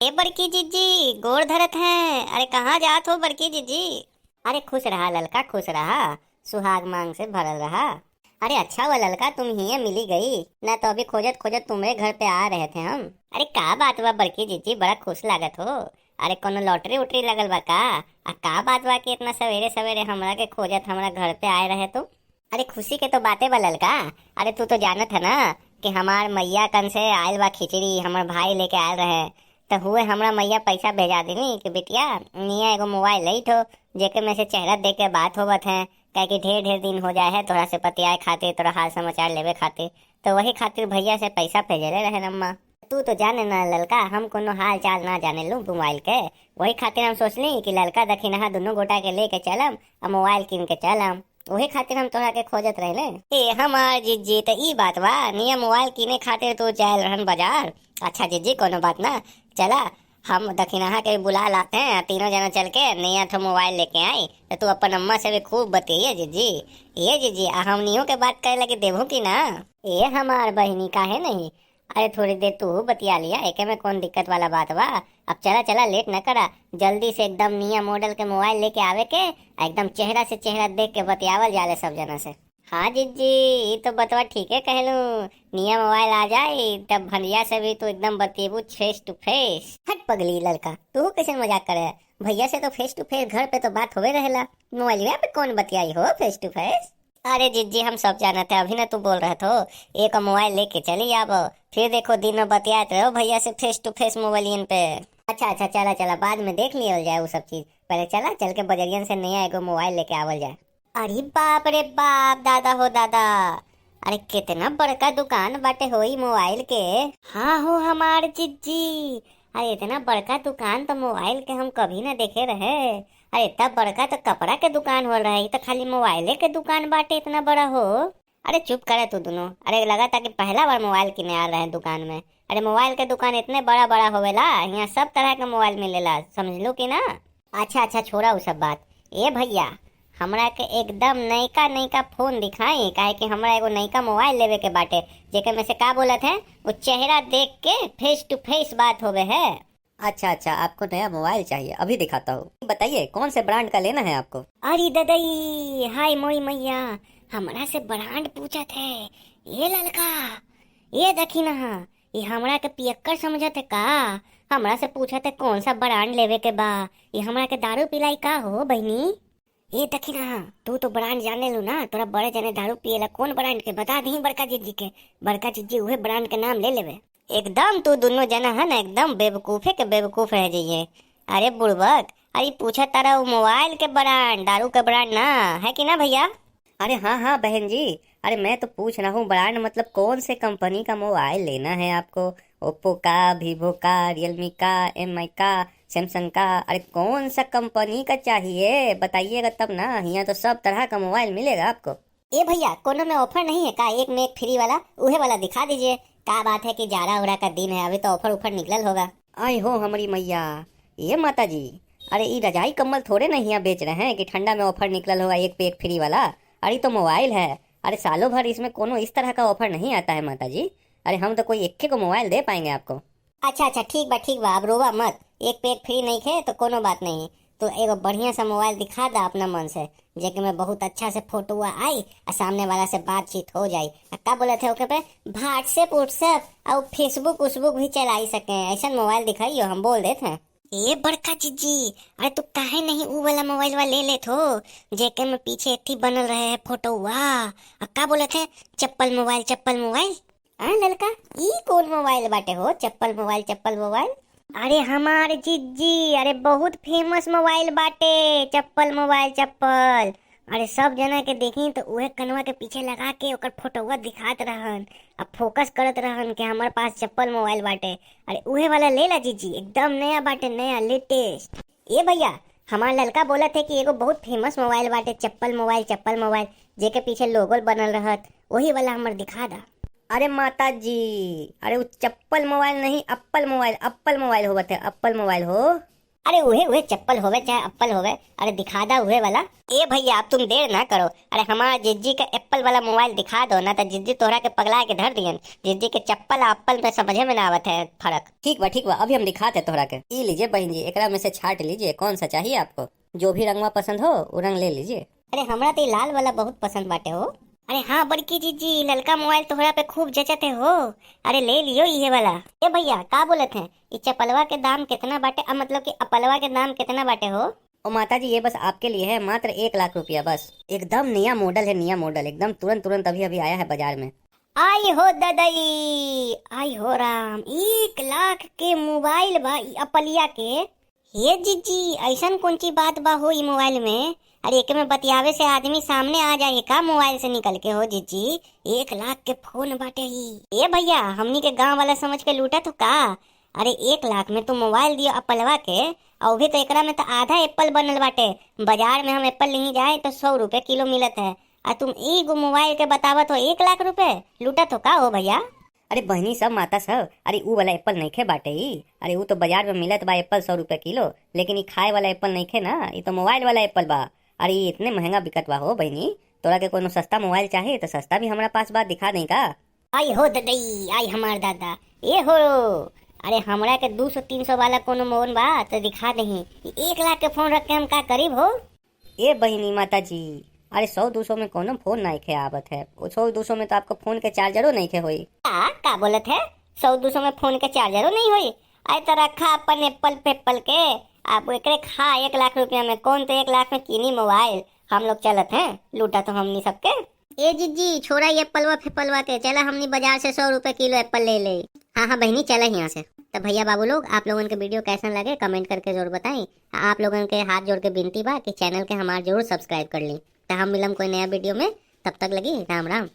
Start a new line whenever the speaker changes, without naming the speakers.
ए बड़की जीजी, गोड़ धरत हैं। अरे कहाँ जात हो बड़की जीजी? अरे खुश रहा ललका, खुश रहा। सुहाग मांग से भरल रहा। अरे अच्छा हुआ ललका, तुम ही मिली गई। न तो अभी खोजत खोजत तुम्हारे घर पे आ रहे थे हम। अरे का बात हुआ बड़की जीजी, बड़ा खुश लागत हो। अरे कोनो लॉटरी उटरी लगल बा का? का बात बा कि इतना सवेरे सवेरे हमरा के खोजत हमरा घर पे आए रहे तुम? अरे खुशी के तो बातें बा ललका। अरे तू तो जानत है ना कि हमार मैया कन से आयल बा खिचड़ी, हमार भाई लेके आयल रहे। तो हुए हमरा मैया पैसा भेजा देनी कि बिटिया निया एगो मोबाइल लई थो, जेके में से चेहरा देख के बात होवत है। कहे कि ढेर ढेर दिन हो जाए है तोरा से पतियाए खातिर, तोरा हाल समाचार लेवे खातिर। तो वही खातिर भैया से पैसा भेजले रहे अम्मा। तू तो जाने ना ललका, हम कोनो हाल चाल ना जाने लू मोबाइल के। वही खातिर हम सोचली कि ललका दखिनहा दोनों गोटा के लेके चलम और मोबाइल किन के चलम। वही खातिर हम तोरा के खोजत रहे। ए हमार जीजी, तो ई बात बा निया मोबाइल किने खातिर तू जायल रहन बाजार। अच्छा जीजी, कोनो बात ना, चला हम दखिनहा के बुला लाते हैं, तीनों जना चल के नया तो मोबाइल लेके आई। तो तू अपन अम्मा से भी खूब बतिये जीजी। ये जीजी हम नियो के बात करे लगे देवो की ना। ये हमार बहनी काहे नहीं। अरे थोड़ी देर तू बतिया लिया, एके में कौन दिक्कत वाला बात बा। अब चला चला, लेट न करा, जल्दी से एकदम निया मॉडल के मोबाइल लेके आवे के, एकदम चेहरा से चेहरा देख के बतियावल जाले सब जना से। हाँ जीजी, ये तो बतवा ठीक है कहलू। निया मोबाइल आ जाए तब भैया से भी तो एकदम बतेबू फेस टू फेस। हट पगली लड़का, तू कैसे मजाक करे? भैया से तो फेस टू फेस घर पे तो बात होवे रहेला, मोबाइल पे कौन बतियाई हो फेस टू फेस? अरे जीजी हम सब जानते हैं, अभी ना तू बोल रहे थे एक मोबाइल लेके चली अब। फिर देखो दिन में बतियाते रहो भैया से फेस टू फेस मोबाइल पे। अच्छा अच्छा, चला चला, बाद में देख लिया जाए वो सब चीज। पहले चला चल के बजरियन से नया एगो मोबाइल लेके आवल जाए। अरे बाप रे बाप, दादा हो दादा। अरे कितना बड़का दुकान बाटे होई मोबाइल के। हाँ हो हमार जीजी। अरे इतना बड़का दुकान तो मोबाइल के हम कभी ना देखे रहे। अरे इतना बड़का तो कपड़ा के दुकान हो रहा है, तो खाली मोबाइल के दुकान बाटे इतना बड़ा हो। अरे चुप करे तू दोनों। अरे लगा था कि पहला बार मोबाइल किने आ रहे हैं दुकान में। अरे मोबाइल के दुकान इतने बड़ा बड़ा होवेला, यहाँ सब तरह का मोबाइल मिलेला, समझ लो कि ना। अच्छा अच्छा, छोड़ा वो सब बात। ए भैया, हमरा के एकदम नयका नयका फोन दिखाई, काहे कि हमरा एगो नयका मोबाइल लेवे के बाटे, जेके में से का बोलत है वो चेहरा देख के फेस टू फेस बात होवे है। अच्छा अच्छा, आपको नया मोबाइल चाहिए, अभी दिखाता हूँ। बताइए कौन से ब्रांड का लेना है आपको? अरे ददई, हाय मोई मैया, हमरा से ब्रांड पूछत है। ये लड़का, ये देखी ना, ये हमरा के पियक्कर समझत है का? हमरा से पूछत है कौन सा ब्रांड लेवे के बा। ये हमरा के दारू पिलाई का हो बहनी? ये देखी ना, तू तो ब्रांड जाने लू ना, तोरा बड़े जने दारू पिएला, कौन ब्रांड के बता दी बड़का जीजी के। बड़का जीजी उहे ब्रांड के नाम ले लेवे। एकदम तू दोनों जना है ना एकदम बेवकूफे के बेवकूफ रह जाइए। अरे बुड़बक, अरे पूछा तारा वो मोबाइल के ब्रांड, दारू के ब्रांड ना है कि ना भैया? अरे हाँ हाँ बहन जी, अरे मैं तो पूछ रहा हूँ ब्रांड मतलब कौन से कंपनी का मोबाइल लेना है आपको? ओप्पो का, वीवो का, रियलमी का, एमआई का, सैमसंग का? अरे कौन सा कंपनी का चाहिए बताइएगा तब ना, यहाँ तो सब तरह का मोबाइल मिलेगा आपको। ए भैया, कोनो में ऑफर नहीं है का? एक में एक फ्री वाला, उहे वाला दिखा दीजिए। क्या बात है कि जाड़ा उड़ा का दिन है, अभी तो ऑफर उफर निकल होगा। आई हो हमारी मैया, ये माता जी, अरे ये रजाई कम्बल थोड़े नहीं यहाँ बेच रहे हैं कि ठंडा में ऑफर निकल होगा एक पे एक फ्री वाला। अरे तो मोबाइल है, अरे सालों भर इसमें कोनो इस तरह का ऑफर नहीं आता है माता जी। अरे हम तो कोई इक्के को मोबाइल दे पाएंगे आपको। अच्छा अच्छा, ठीक बा, अब रोवा मत। एक पे एक फ्री नहीं खे तो कोनो बात नहीं। तो एगो बढ़िया सा मोबाइल दिखा दा अपना मन से, जेके में बहुत अच्छा से फोटो आई और सामने वाला से बातचीत हो जाई। का बोले थे ओके पे व्हाट्सएप व्हाट्सएप और फेसबुक उसबुक भी चला सके, ऐसा मोबाइल दिखाइयो, हम बोल देते हैं। ये बड़का जीजी, अरे तू काहे नहीं वो वाला मोबाइल वाला ले लेत हो, जेके में पीछे एथी बनल रहे है फोटो। वाह, का बोले थे चप्पल मोबाइल, चप्पल मोबाइल। हाँ लड़का, ई कौन मोबाइल बाटे हो चप्पल मोबाइल, चप्पल मोबाइल? अरे हमारे जीजी, अरे बहुत फेमस मोबाइल बाटे चप्पल मोबाइल, चप्पल। अरे सब जना के देखी तो उहे कनवा के पीछे लगा के ओकर फोटोवा दिखात रहन, अब फोकस करत रहन कि हमारे पास चप्पल मोबाइल बाटे। अरे उहे वाला ले ला जीजी, एकदम नया बाटे, नया लेटेस्ट। ये भैया, हमार लड़का बोला थे कि एगो बहुत फेमस मोबाइल बाटे चप्पल मोबाइल, चप्पल मोबाइल, जेके पीछे लोगो बनल रहत, वही वाला हमार दिखा दा। अरे माता जी, अरे वो चप्पल मोबाइल नहीं, एप्पल मोबाइल, एप्पल मोबाइल हो बते, एप्पल मोबाइल हो। अरे उहे उहे चप्पल होवे चाहे एप्पल होवे, अरे दिखा दा उहे वाला। ए भैया अब तुम देर ना करो, अरे हमारा जिज्जी का एप्पल वाला मोबाइल दिखा दो ना, तो जिज्जी तोहरा के पगला के धर दियन। जिज्जी के चप्पल आ एप्पल में समझे में ना आवत है फर्क। ठीक बा अभी हम दिखाते तोहरा के। ई लीजिए बहन जी, एकरा में से छाट लीजिए कौन सा चाहिए आपको, जो भी रंगवा पसंद हो वो रंग ले लीजिए। अरे हमरा तो लाल वाला बहुत पसंद बाटे हो। अरे हाँ बड़की जीजी, ललका मोबाइल तोहरा पे खूब जचते हो, अरे ले लियो ये वाला। ए भैया का बोलत हैं, ये चपलवा के दाम कितना बाटे, अब मतलब कि अपलवा के दाम कितना बाटे हो? ओ माता जी ये बस आपके लिए है, मात्र 1 लाख रुपया बस। एकदम नया मॉडल है, नया मॉडल एकदम तुरंत अभी अभी आया है बाजार में। आई हो ददई, आई हो राम, 1 लाख के मोबाइल बा अपलिया के। हे जीजी ऐसा कौन ची बात बा हो ई मोबाइल में, अरे एक में बतियावे से आदमी सामने आ जाए का मोबाइल से निकल के हो जीजी। 1 लाख के फोन बाटे ही। ए भैया हमनी के गांव वाला समझ के लूटा तो का, अरे 1 लाख में तुम मोबाइल दियो अपलवा के, और भी तो एकरा में तो आधा एप्पल बनल बाटे। बाजार में हम एप्पल नहीं जाए तो 100 रुपए किलो मिलत है, और तुम एगो मोबाइल के बतावा तो 1 लाख रुपए लूटा तो का हो भैया। अरे बहनी सब माता सब, अरे ऊ वाला एप्पल नहीं खे बाटे ही, अरे ऊ तो बाजार में मिलत बा एप्पल 100 रुपए किलो, लेकिन ये खाए वाला एप्पल नहीं खे ना, ये तो मोबाइल वाला एप्पल बा। अरे ये इतने महंगा बिकत बा हो बहनी, तोरा के कोनो सस्ता मोबाइल चाहे तो सस्ता भी हमारा पास बात दिखा दें का। आई हो ददई, आई हमार दादा, ये हो, अरे हमरा के 200-300 वाला कोनो मोबाइल बा तो दिखा दही। 1 लाख के फोन रख के हम का करीब हो। ए बहनी माता जी, अरे 100-200 में कोनो फोन नहीं खे आवत है, 100-200 में तो आपको फोन के चार्जरो नहीं खे होई। का बोलत है, 100-200 में फोन के चार्जरो नहीं होई? आए तो रखा अपन एप्पल पेप्पल के, आप एकरे खा 1 लाख रुपया में, कौन तो 1 लाख में किनी मोबाइल, हम लोग चलत हैं लूटा तो हमनी सबके। ए जीजी छोड़ा ये एप्पलवा फेप्पलवा के, चला हमनी बाजार से 100 रुपए किलो एप्पल ले ले। हाँ बहनी चला यहाँ से। तो भैया बाबू लोग आप लोगों के वीडियो कैसा लगे कमेंट करके जरूर बताएं। आप लोगों के हाथ जोड़ के विनती बा कि चैनल के हमारे जरूर सब्सक्राइब कर ली। तो हम मिलम कोई नया वीडियो में, तब तक लगी राम राम।